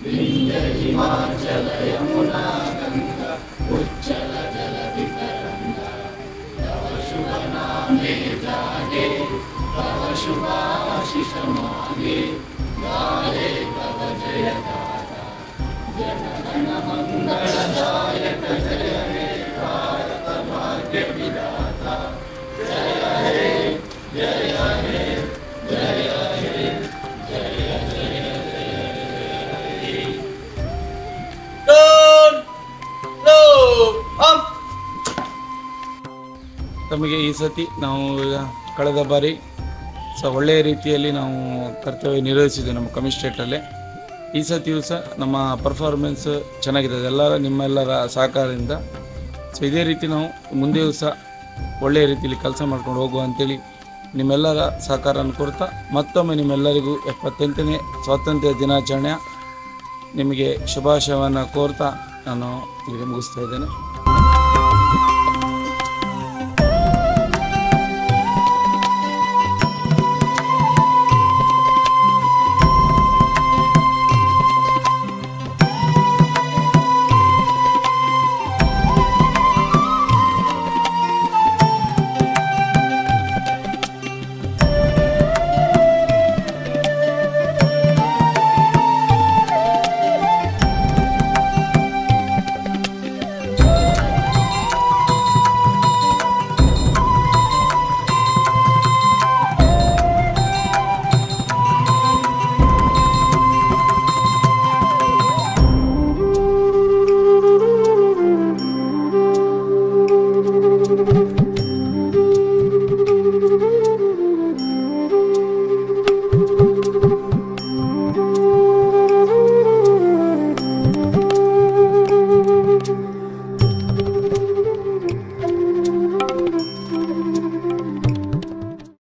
विंध्य हिमाचल यमुना गंगा उच्चल जलधितरंगा तव शुभ नामे जागे तव शुभाशिष मागे गाये तव जय गाथा जनगण मंगलदायक जय हे भारत भाग्य विधाता जय हे जय हे जय हे जय जय ತಮಗೆ ಈ ಸತಿ ನಾವು ಕಳೆದ ಬಾರಿ ಒಳ್ಳೆಯ ರೀತಿಯಲ್ಲಿ ನಾವು ಕರ್ತವ್ಯ ನಿರ್ವಹಿಸಿದ್ವಿ ನಮ್ಮ ಕಮಿಸ್ಟ್ರೇಟಲ್ಲೇ. ಈ ಸತಿಯೂ ಸಹ ನಮ್ಮ ಪರ್ಫಾರ್ಮೆನ್ಸ್ ಚೆನ್ನಾಗಿದೆ ನಿಮ್ಮೆಲ್ಲರ ಸಹಕಾರದಿಂದ. ಸೊ ಇದೇ ರೀತಿ ನಾವು ಮುಂದೆಯೂ ಸಹ ಒಳ್ಳೆಯ ರೀತಿಯಲ್ಲಿ ಕೆಲಸ ಮಾಡ್ಕೊಂಡು ಹೋಗುವ ಅಂಥೇಳಿ ನಿಮ್ಮೆಲ್ಲರ ಸಹಕಾರನ ಕೋರ್ತಾ ಮತ್ತೊಮ್ಮೆ ನಿಮ್ಮೆಲ್ಲರಿಗೂ 78ನೇ ಸ್ವಾತಂತ್ರ್ಯ ದಿನಾಚರಣೆಯ ನಿಮಗೆ ಶುಭಾಶಯವನ್ನು ಕೋರ್ತಾ ನಾನು ಇಲ್ಲಿಗೆ ಮುಗಿಸ್ತಾ ಇದ್ದೇನೆ.